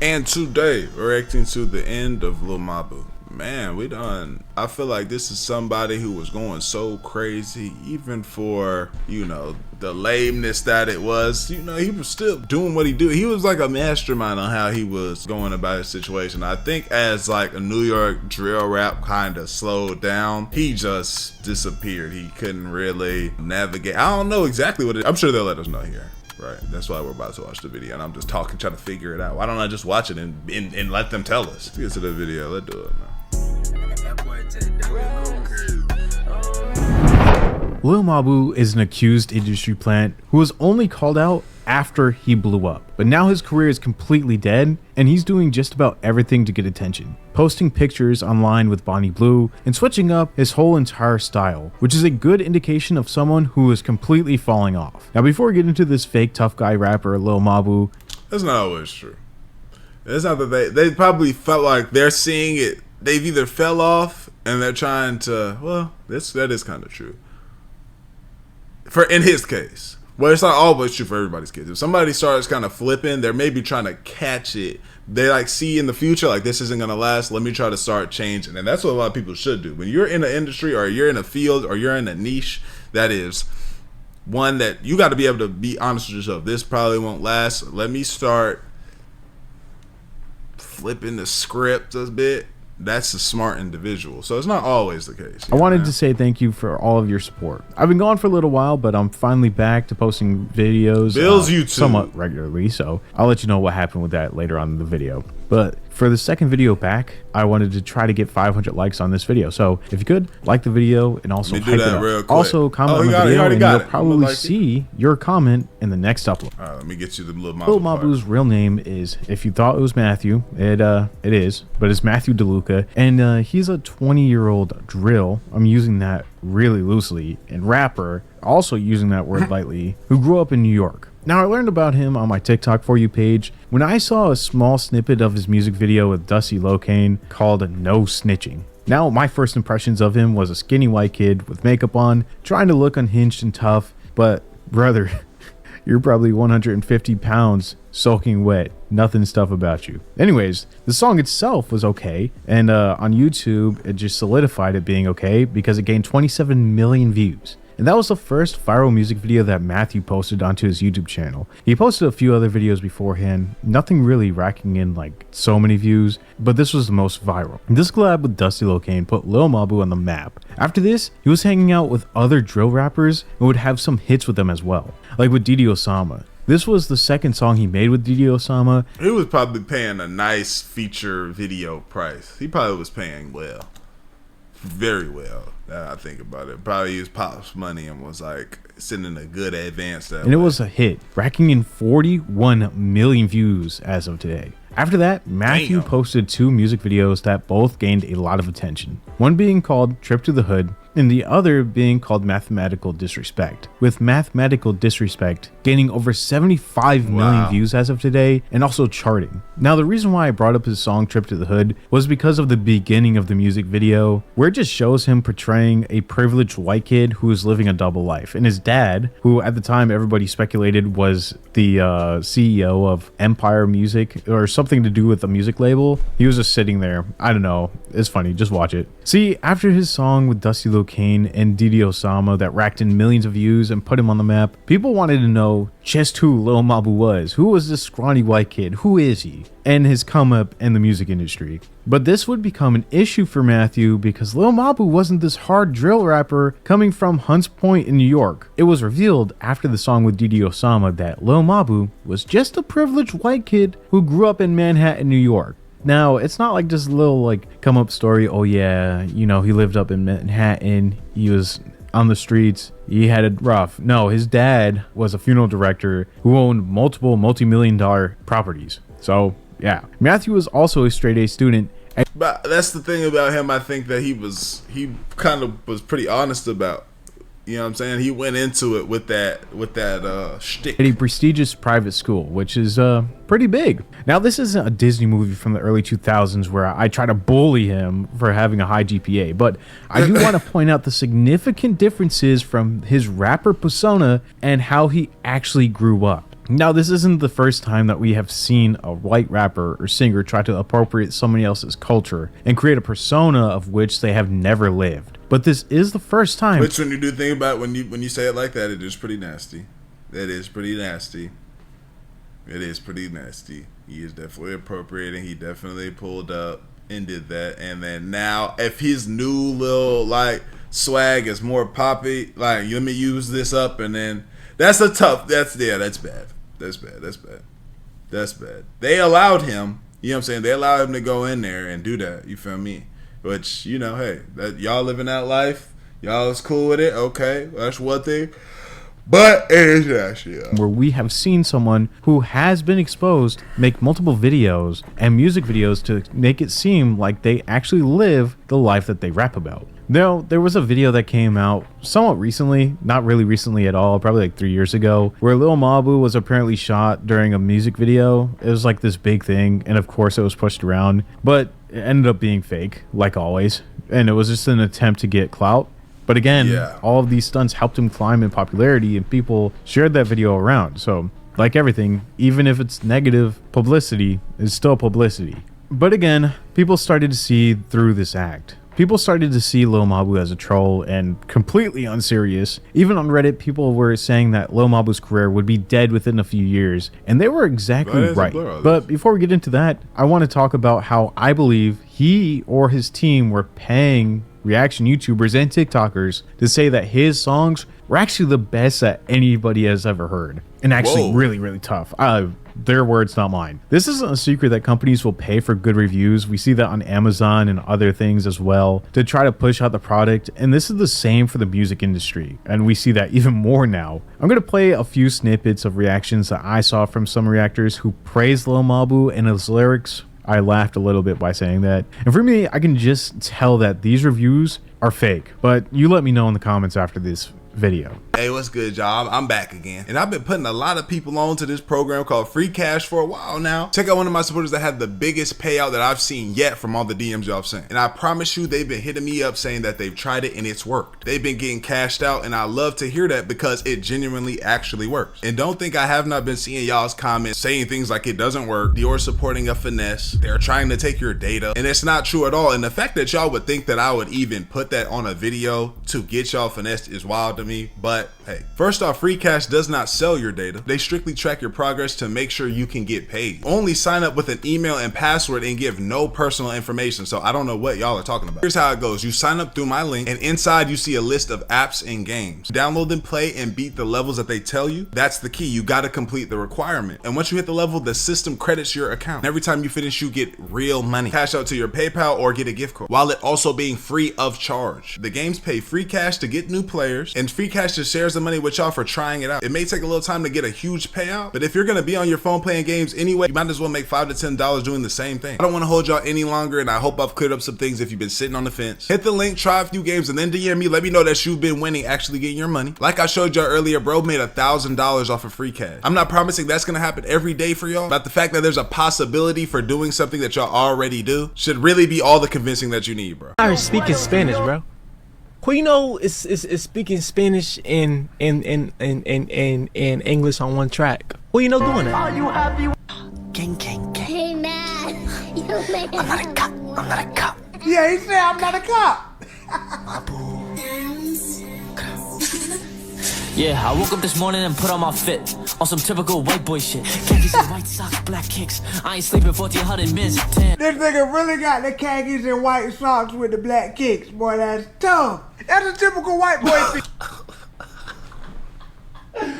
And today, we're reacting to the End of Lil Mabu. Man, we done. I feel like this is somebody who was going so crazy, even for, you know, the lameness that it was. You know, he was still doing what he do. He was like a mastermind on how he was going about his situation. I think as like a New York drill rap kind of slowed down, he just disappeared. He couldn't really navigate. I don't know exactly what it is. I'm sure they'll let us know here. Right, that's why we're about to watch the video, and I'm just talking, trying to figure it out. Why don't I just watch it and let them tell us? Let's get to the video. Let's do it now. Lil Mabu is an accused industry plant who was only called out after he blew up, but now his career is completely dead and he's doing just about everything to get attention, posting pictures online with Bonnie Blue and switching up his whole entire style, which is a good indication of someone who is completely falling off. Now before we get into this fake tough guy rapper Lil Mabu, that's not always true. It's not that they probably felt like they're seeing it. They've either fell off and they're trying to, well, that is kind of true. In his case. Well, it's not always true for everybody's kids. If somebody starts kind of flipping, they're maybe trying to catch it. They like see in the future, like this isn't gonna last. Let me try to start changing. And that's what a lot of people should do. When you're in an industry or you're in a field or you're in a niche that is one that you got to be able to be honest with yourself. This probably won't last. Let me start flipping the script a bit. That's a smart individual. So it's not always the case. I wanted to say thank you for all of your support. I've been gone for a little while, but I'm finally back to posting videos somewhat regularly, so I'll let you know what happened with that later on in the video. But for the second video back, I wanted to try to get 500 likes on this video. So if you could, like the video and also hype it up. Also comment on the video and you'll probably see your comment in the next upload. All right, let me get you the Lil Mabu. Lil Mabu's real name is, if you thought it was Matthew, it is, but it's Matthew DeLuca, and he's a 20-year-old drill. I'm using that really loosely, and rapper, also using that word lightly, who grew up in New York. Now, I learned about him on my TikTok For You page when I saw a small snippet of his music video with Dusty Locane called No Snitching. Now, my first impressions of him was a skinny white kid with makeup on, trying to look unhinged and tough, but brother, you're probably 150 pounds soaking wet. Nothing stuff about you. Anyways, the song itself was okay, and on YouTube, it just solidified it being okay because it gained 27 million views. And that was the first viral music video that Matthew posted onto his YouTube channel. He posted a few other videos beforehand, nothing really racking in like so many views, but this was the most viral. This collab with Dusty Locane put Lil Mabu on the map. After this, he was hanging out with other drill rappers and would have some hits with them as well, like with Didi Osama. This was the second song he made with Didi Osama. He was probably paying a nice feature video price. He probably was paying well. Very well. Now I think about it. Probably used Pop's money and was like sending a good advance that and way. It was a hit, racking in 41 million views as of today. After that, Matthew posted two music videos that both gained a lot of attention. One being called Trip to the Hood, and the other being called Mathematical Disrespect, with Mathematical Disrespect gaining over 75 million views as of today and also charting. Now, the reason why I brought up his song Trip to the Hood was because of the beginning of the music video, where it just shows him portraying a privileged white kid who is living a double life, and his dad, who at the time everybody speculated was the CEO of Empire Music or something to do with the music label, he was just sitting there. I don't know, it's funny, just watch it. See, after his song with Dusty Locane and Didi Osama that racked in millions of views and put him on the map, people wanted to know just who Lil Mabu was. Who was this scrawny white kid? Who is he? And his come up in the music industry. But this would become an issue for Matthew because Lil Mabu wasn't this hard drill rapper coming from Hunts Point in New York. It was revealed after the song with Didi Osama that Lil Mabu was just a privileged white kid who grew up in Manhattan, New York. Now, it's not like just a little like come up story, oh yeah, you know, he lived up in Manhattan, he was on the streets, he had it rough. No, his dad was a funeral director who owned multiple multi-million-dollar properties. So, yeah. Matthew was also a straight A student. But that's the thing about him, I think that he kind of was pretty honest about. You know what I'm saying? He went into it with that shtick. At a prestigious private school, which is pretty big. Now, this isn't a Disney movie from the early 2000s where I try to bully him for having a high GPA, but I do want to point out the significant differences from his rapper persona and how he actually grew up. Now, this isn't the first time that we have seen a white rapper or singer try to appropriate somebody else's culture and create a persona of which they have never lived. But this is the first time. Which, when you do think about it, when you say it like that, it is pretty nasty. That is pretty nasty. It is pretty nasty. He is definitely appropriating. He definitely pulled up and did that. And then now, if his new little like swag is more poppy, like let me use this up, and then that's bad. That's bad. That's bad. They allowed him. You know what I'm saying? They allowed him to go in there and do that. You feel me? Which, you know, hey, that y'all living that life. Y'all is cool with it. Okay, that's one thing. But it is nasty, where we have seen someone who has been exposed make multiple videos and music videos to make it seem like they actually live the life that they rap about. Now, there was a video that came out somewhat recently, not really recently at all, probably like 3 years ago, where Lil Mabu was apparently shot during a music video. It was like this big thing, and of course it was pushed around, but it ended up being fake, like always, and it was just an attempt to get clout. But again, all of these stunts helped him climb in popularity, and people shared that video around. So, like everything, even if it's negative publicity, it's still publicity. But again, people started to see through this act. People started to see Lil Mabu as a troll and completely unserious. Even on Reddit, people were saying that Lil Mabu's career would be dead within a few years, and they were exactly right. But before we get into that, I want to talk about how I believe he or his team were paying reaction YouTubers and TikTokers to say that his songs were actually the best that anybody has ever heard, and actually really tough. Their words, not mine. This isn't a secret that companies will pay for good reviews. We see that on Amazon and other things as well to try to push out the product, and this is the same for the music industry, and we see that even more now. I'm going to play a few snippets of reactions that I saw from some reactors who praised Lil Mabu and his lyrics. I laughed a little bit by saying that. And for me, I can just tell that these reviews are fake. But you let me know in the comments after this video. Hey, what's good, y'all? I'm back again, and I've been putting a lot of people on to this program called Free Cash for a while now. Check out one of my supporters that had the biggest payout that I've seen yet from all the DMs y'all have sent, and I promise you they've been hitting me up saying that they've tried it and it's worked. They've been getting cashed out, and I love to hear that because it genuinely actually works. And don't think I have not been seeing y'all's comments saying things like it doesn't work, Dior supporting a finesse, they're trying to take your data, and it's not true at all. And the fact that y'all would think that I would even put that on a video to get y'all finessed is wild to me. But hey, first off, Free Cash does not sell your data. They strictly track your progress to make sure you can get paid. Only sign up with an email and password and give no personal information. So I don't know what y'all are talking about. Here's how it goes. You sign up through my link, and inside you see a list of apps and games. Download them, play, and beat the levels that they tell you. That's the key. You got to complete the requirement. And once you hit the level, the system credits your account. And every time you finish, you get real money. Cash out to your PayPal or get a gift card, while it also being free of charge. The games pay Free Cash to get new players, and Free Cash just shares the money with y'all for trying it out. It may take a little time to get a huge payout, but if you're gonna be on your phone playing games anyway, you might as well make $5 to $10 doing the same thing. I don't want to hold y'all any longer, and I hope I've cleared up some things if you've been sitting on the fence. Hit the link, try a few games, and then DM me. Let me know that you've been winning, actually getting your money. Like I showed y'all earlier, bro made $1,000 off of Free Cash. I'm not promising that's gonna happen every day for y'all, but the fact that there's a possibility for doing something that y'all already do should really be all the convincing that you need, bro. I speaking Spanish, bro. Who you know is speaking Spanish and English on one track? Who you know doing that? Are you happy? Gang. Hey man, you man. I'm not a cop. I'm not a cop. Yeah, he said I'm not a cop. Yeah, I woke up this morning and put on my fit on some typical white boy shit. Khakis and white socks, black kicks. I ain't sleeping 1,400 minutes. This nigga really got the khakis and white socks with the black kicks. Boy, that's tough. That's a typical white boy thing.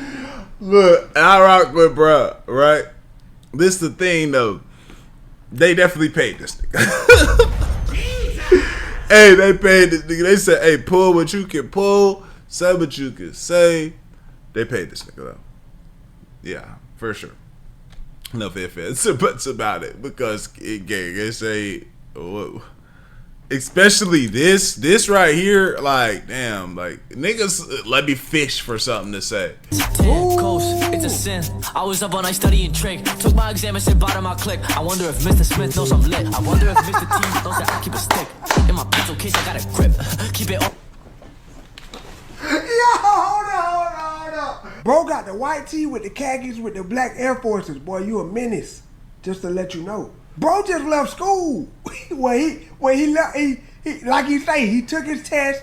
Look, I rock with bruh, right? This the thing though. They definitely paid this nigga. Hey, they paid this nigga. They said, hey, pull what you can pull, say what you can say. They paid this nigga though. Yeah, for sure. No ifs and buts about it, because they say, whoa. Especially this right here, like, damn, like, niggas let me fish for something to say. Coast, it's a sin. I was up all night studying trick. Took my exam and said bottom my click. I wonder if Mr. Smith knows I'm lit. I wonder if Mr. T knows that I keep a stick. In my pencil case, I got a grip. Keep it on. Yo, hold on. Bro got the white tee with the khakis with the black Air Forces. Boy, you a menace. Just to let you know. Bro just left school. when he left, he like he say, he took his test,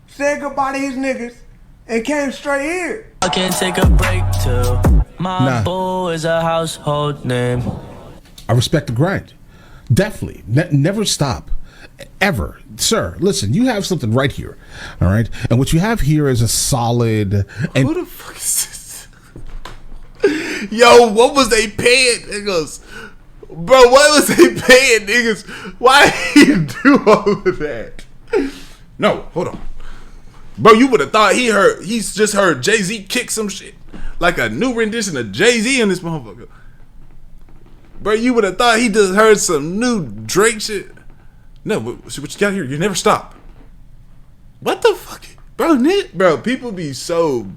said goodbye to his niggas, and came straight here. I can't take a break too. My boo is a household name. I respect the grind. Definitely. Never stop. Ever. Sir, listen, you have something right here. All right? And what you have here is a solid... And who the fuck is this? Yo, what was they paying niggas? Bro, what was they paying niggas? Why did he do all of that? No, hold on. Bro, you would have thought he's just heard Jay-Z kick some shit. Like a new rendition of Jay-Z in this motherfucker. Bro, you would have thought he just heard some new Drake shit. No, what you got here? You never stop. What the fuck? Bro, people be so...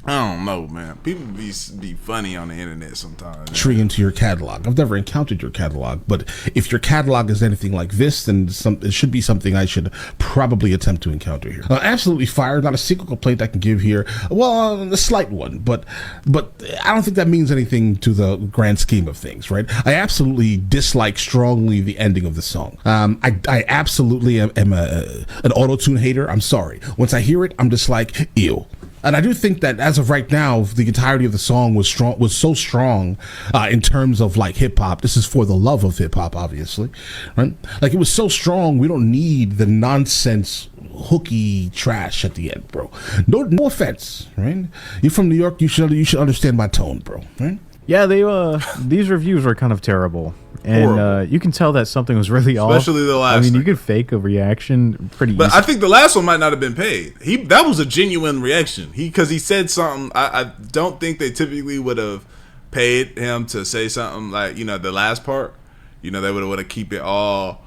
I don't know, man. People be funny on the internet sometimes. Tree into your catalog. I've never encountered your catalog, but if your catalog is anything like this, then it should be something I should probably attempt to encounter here. Absolutely fire. Not a single complaint I can give here. Well, a slight one, but I don't think that means anything to the grand scheme of things, right? I absolutely dislike strongly the ending of the song. I absolutely am an auto-tune hater. I'm sorry. Once I hear it, I'm just like, ew. And I do think that as of right now, the entirety of the song was so strong in terms of like hip hop. This is for the love of hip hop, obviously, right? Like it was so strong, we don't need the nonsense hooky trash at the end, bro. No offense, right? You're from New York, you should understand my tone, bro. Right? Yeah, these reviews were kind of terrible. And you can tell that something was really off. Especially the last. I mean, you could fake a reaction pretty But easy. I think the last one might not have been paid. That was a genuine reaction. Because he said something. I don't think they typically would have paid him to say something like, the last part. They would have keep it all.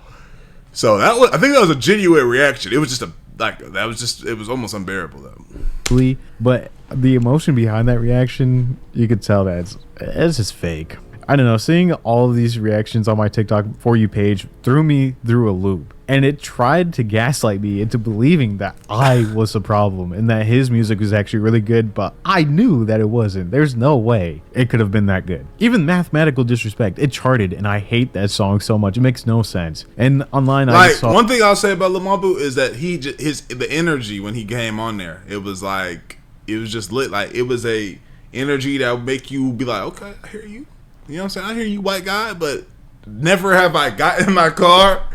So I think that was a genuine reaction. It was just it was almost unbearable though. But the emotion behind that reaction, you could tell that it's just fake. I don't know, seeing all of these reactions on my TikTok For You page threw me through a loop. And it tried to gaslight me into believing that I was the problem and that his music was actually really good, but I knew that it wasn't. There's no way it could have been that good. Even Mathematical Disrespect, it charted, and I hate that song so much. It makes no sense. And online, I saw... One thing I'll say about Lil Mabu is that the energy when he came on there, it was just lit. Like, it was a energy that would make you be like, okay, I hear you. You know what I'm saying? I hear you, white guy, but never have I got in my car.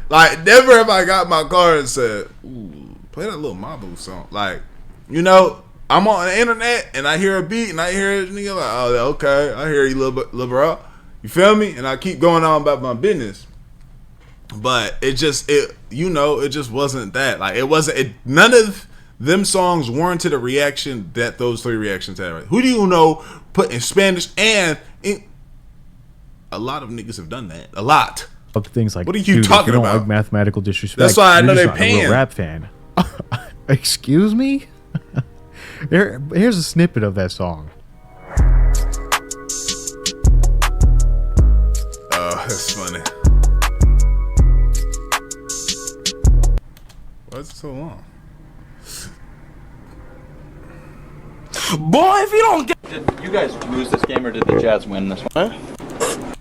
Like, never have I got in my car and said, ooh, play that Lil Mabu song. Like, I'm on the internet and I hear a beat and I hear a nigga like, oh, okay, I hear you, little bro. You feel me? And I keep going on about my business. But it just wasn't that. Like, none of them songs warranted a reaction that those three reactions had. Right? Who do you know put in Spanish and a lot of niggas have done that. A lot. Things like, what are you talking if you don't about? Like Mathematical Disrespect. That's why I know they're not paying. A real rap fan. Excuse me? Here's a snippet of that song. Oh, that's funny. Why is it so long? Boy, if you don't get... Did you guys lose this game or did the Jazz win this one? Huh?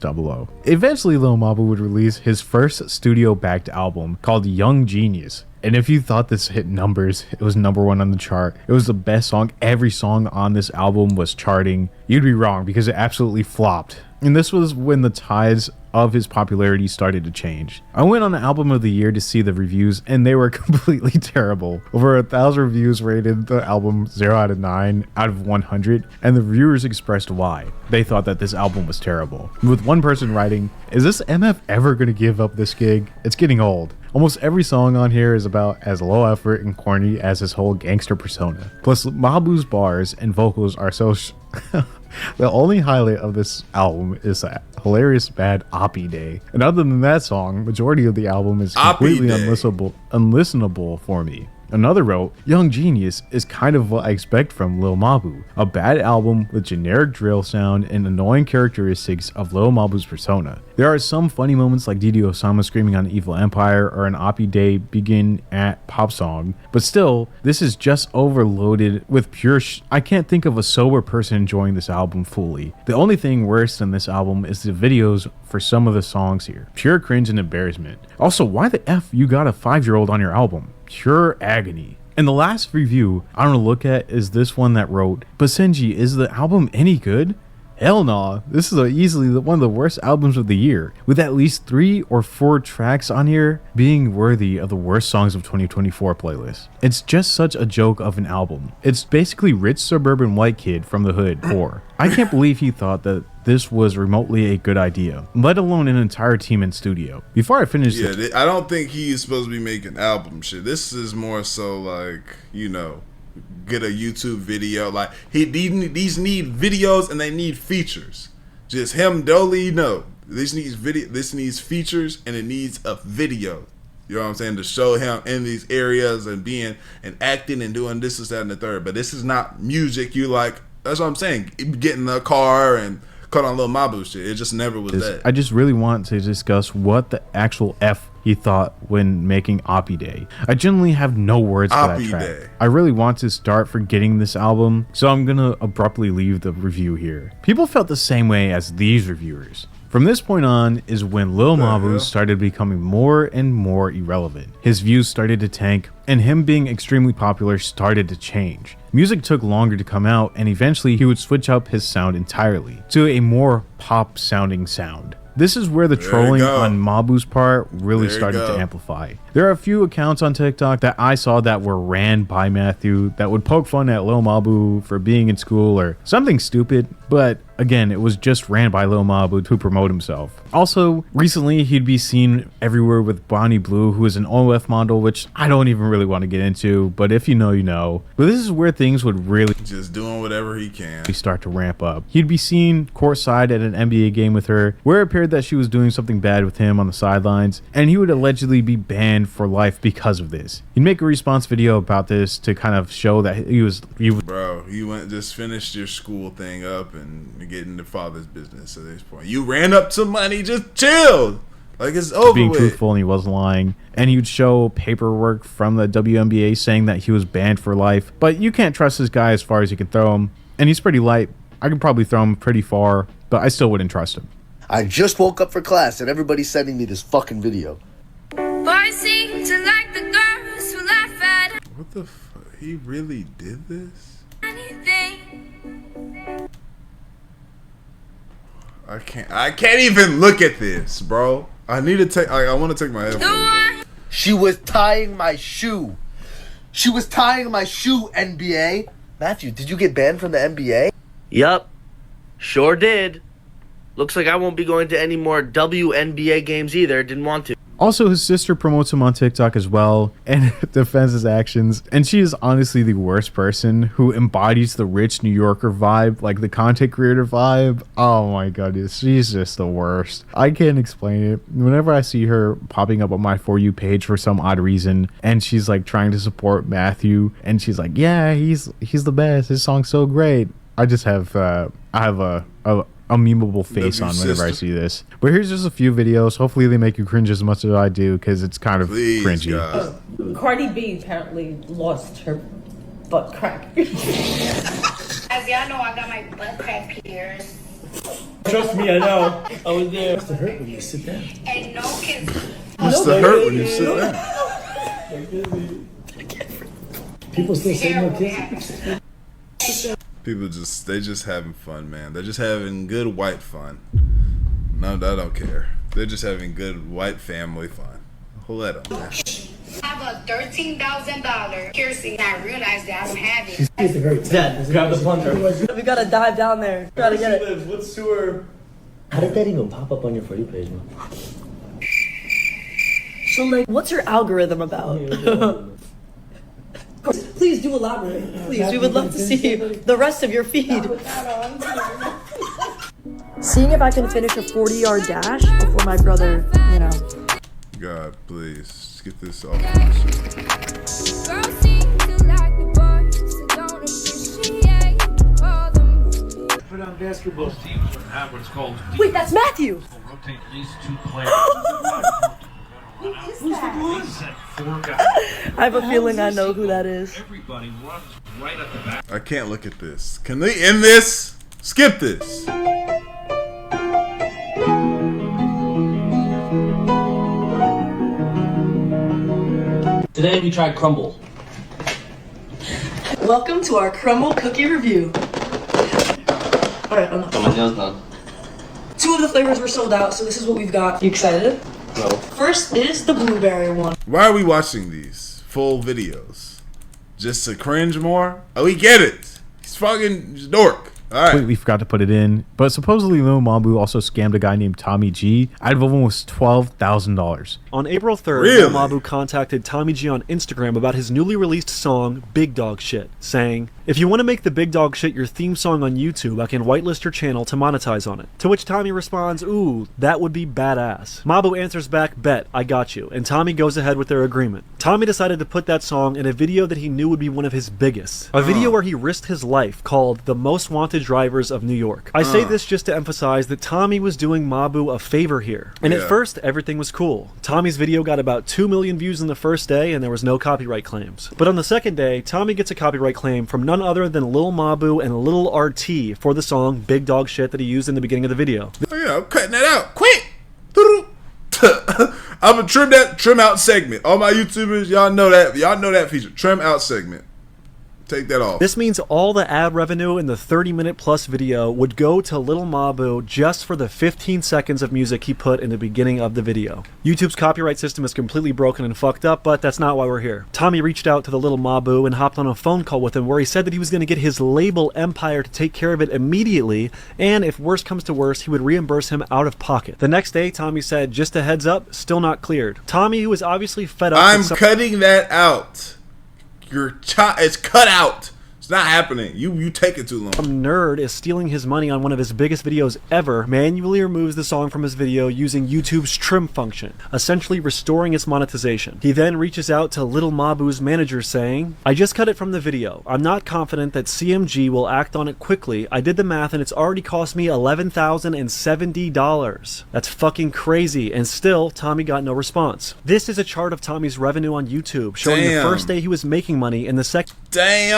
00. Eventually, Lil Mabu would release his first studio-backed album called Young Genius. And if you thought this hit numbers, it was #1 on the chart. It was the best song. Every song on this album was charting. You'd be wrong because it absolutely flopped. And this was when the tides of his popularity started to change. I went on Album of the Year to see the reviews, and they were completely terrible. Over 1,000 reviews rated the album 0 out of 9 out of 100, and the reviewers expressed why. They thought that this album was terrible. With one person writing, "Is this MF ever gonna give up this gig? It's getting old." Almost every song on here is about as low effort and corny as his whole gangster persona. Plus, Mabu's bars and vocals are so... The only highlight of this album is that hilarious bad Oppie Day. And other than that song, majority of the album is completely unlistenable for me. Another wrote, Young Genius is kind of what I expect from Lil Mabu, a bad album with generic drill sound and annoying characteristics of Lil Mabu's persona. There are some funny moments like Didi Osama screaming on Evil Empire or an Oppie Day begin at pop song, but still, this is just overloaded with pure I can't think of a sober person enjoying this album fully. The only thing worse than this album is the videos for some of the songs here. Pure cringe and embarrassment. Also, why the F you got a 5-year-old on your album? Pure agony. And the last review I want to look at is this one that wrote, Basenji, is the album any good? Hell nah, this is easily one of the worst albums of the year, with at least 3 or 4 tracks on here being worthy of the worst songs of 2024 playlist. It's just such a joke of an album. It's basically rich suburban white kid from the hood 4. I can't believe he thought that this was remotely a good idea, let alone an entire team in studio. Before I finish I don't think he's supposed to be making album shit. This is more so like, you know, get a YouTube video. Like these need videos and they need features. Just him dolly, no. This needs features and it needs a video. You know what I'm saying? To show him in these areas and being and acting and doing this, that, and the third. But this is not music. You like, that's what I'm saying. Get in the car and cut on Lil Mabu shit. It just never was that. I just really want to discuss what the actual F he thought when making Oppie Day. I genuinely have no words for that track. Day. I really want to start forgetting this album, so I'm gonna abruptly leave the review here. People felt the same way as these reviewers. From this point on is when Lil Mabu started becoming more and more irrelevant. His views started to tank, and him being extremely popular started to change. Music took longer to come out, and eventually he would switch up his sound entirely to a more pop sounding sound. This is where the trolling on Mabu's part really started to amplify. There are a few accounts on TikTok that I saw that were ran by Matthew that would poke fun at Lil Mabu for being in school or something stupid, but again, it was just ran by Lil Mabu to promote himself. Also, recently he'd be seen everywhere with Bonnie Blue, who is an OF model, which I don't even really want to get into, but if you know, you know. But this is where things would really just doing whatever he can start to ramp up. He'd be seen courtside at an NBA game with her, where it appeared that she was doing something bad with him on the sidelines, and he would allegedly be banned for life because of this. He'd make a response video about this to kind of show that he was bro, you went just finished your school thing up and get into father's business at this point. You ran up to money, just chill. Like it's over being with. Truthful, and he wasn't lying. And he would show paperwork from the WNBA saying that he was banned for life. But you can't trust this guy as far as you can throw him. And he's pretty light. I could probably throw him pretty far, but I still wouldn't trust him. I just woke up for class and everybody's sending me this fucking video. Boys seem to like the girls who laugh at what the fuck? He really did this? anything. I can't even look at this, bro. I need to take. I want to take my headphones. She was tying my shoe. She was tying my shoe, NBA. Matthew, did you get banned from the NBA? Yup. Sure did. Looks like I won't be going to any more WNBA games either. Didn't want to. Also, his sister promotes him on TikTok as well and defends his actions. And she is honestly the worst person who embodies the rich New Yorker vibe, like the content creator vibe. Oh my goodness, she's just the worst. I can't explain it. Whenever I see her popping up on my For You page for some odd reason, and she's like trying to support Matthew, and she's like, yeah, he's the best. His song's so great. I just have a memeable face on whenever I see this. But here's just a few videos. Hopefully they make you cringe as much as I do, because it's kind of cringy. Cardi B apparently lost her butt crack. As y'all know, I got my butt crack pierced. Trust me, I know. I was there. It's to hurt when you sit down. And no kids. What's the hurt when you sit down? People still say no kids. People they just having fun, man. They're just having good white fun. No, I don't care. They're just having good white family fun. Let them. I have a $13,000 piercing. I realized that I don't have it. It's a great Dad, grab the plunger. We gotta dive down there. Try to get it. What sewer? How did that even pop up on your For You page, man? So, like, what's your algorithm about? Please do elaborate. Please, we would love to see the rest of your feed. Seeing if I can finish a 40-yard dash before my brother, God, please get this off my system. Girls seem to like the boys, so don't appreciate all them. Put on basketball. Most teams would have what's called. Wait, that's Matthew. Rotate at least 2 players. Who's that? 4 guys. I have a feeling I know who that is. Everybody runs right at the back. I can't look at this. Can they end this? Skip this. Today we tried crumble. Welcome to our crumble cookie review. Alright, I'm Got my nails done. 2 of the flavors were sold out, so this is what we've got. You excited? No. First is the blueberry one. Why are we watching these full videos? Just to cringe more? Oh, we get it. He's fucking dork. All right. Completely forgot to put it in, but supposedly Lil Mabu also scammed a guy named Tommy G out of almost $12,000. On April 3rd, Really? Lil Mabu contacted Tommy G on Instagram about his newly released song, Big Dog Shit, saying, "If you want to make the Big Dog Shit your theme song on YouTube, I can whitelist your channel to monetize on it." To which Tommy responds, "Ooh, that would be badass." Mabu answers back, "Bet, I got you," and Tommy goes ahead with their agreement. Tommy decided to put that song in a video that he knew would be one of his biggest. A video where he risked his life called The Most Wanted Drivers of New York. I say this just to emphasize that Tommy was doing Mabu a favor here. And at first, everything was cool. Tommy's video got about 2 million views in the first day and there was no copyright claims. But on the second day, Tommy gets a copyright claim from none other than Lil Mabu and Lil RT for the song Big Dog Shit that he used in the beginning of the video. Oh yeah, I'm cutting that out. Quick! I'm gonna trim out segment. All my YouTubers, y'all know that feature. Trim out segment. Take that off. This means all the ad revenue in the 30-minute plus video would go to Lil Mabu just for the 15 seconds of music he put in the beginning of the video. YouTube's copyright system is completely broken and fucked up, but that's not why we're here. Tommy reached out to the Lil Mabu and hopped on a phone call with him where he said that he was going to get his label Empire to take care of it immediately, and if worse comes to worse, he would reimburse him out of pocket. The next day, Tommy said, "Just a heads up, still not cleared." Tommy, who was obviously fed up. I'm cutting that out. It's cut out. It's not happening. You take it too long. Some nerd is stealing his money on one of his biggest videos ever, manually removes the song from his video using YouTube's trim function, essentially restoring its monetization. He then reaches out to Lil Mabu's manager saying, "I just cut it from the video. I'm not confident that CMG will act on it quickly. I did the math and it's already cost me $11,070. That's fucking crazy." And still, Tommy got no response. This is a chart of Tommy's revenue on YouTube, showing the first day he was making money and the second day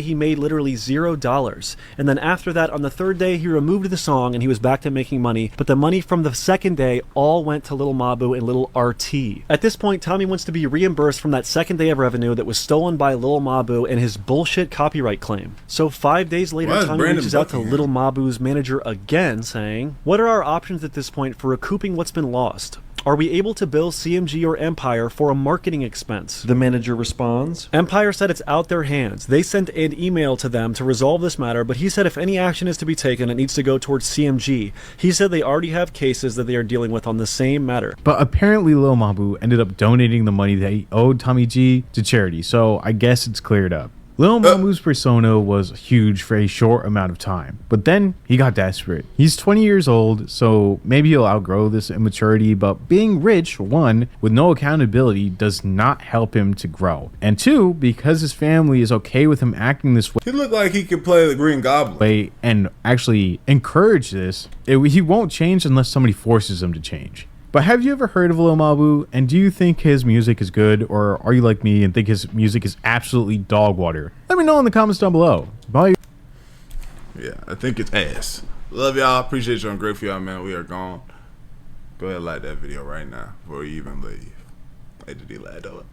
he made literally $0. And then after that, on the third day, he removed the song and he was back to making money, but the money from the second day all went to Lil Mabu and Lil RT. At this point, Tommy wants to be reimbursed from that second day of revenue that was stolen by Lil Mabu and his bullshit copyright claim. So 5 days later, Tommy reaches out to Lil Mabu's manager again, saying, "What are our options at this point for recouping what's been lost? Are we able to bill CMG or Empire for a marketing expense?" The manager responds, "Empire said it's out their hands. They sent an email to them to resolve this matter, but he said if any action is to be taken, it needs to go towards CMG. He said they already have cases that they are dealing with on the same matter." But apparently Lil Mabu ended up donating the money that he owed Tommy G to charity, so I guess it's cleared up. Lil Mabu's persona was huge for a short amount of time, but then he got desperate. He's 20 years old, so maybe he'll outgrow this immaturity, but being rich, one, with no accountability does not help him to grow. And two, because his family is okay with him acting this way, he looked like he could play the Green Goblin and actually encourage this, he won't change unless somebody forces him to change. But have you ever heard of Lil Mabu, and do you think his music is good, or are you like me and think his music is absolutely dog water? Let me know in the comments down below. Bye. Yeah, I think it's ass. Love y'all. Appreciate you. I'm grateful y'all, man. We are gone. Go ahead and like that video right now before you even leave. Hey, did he lie to it?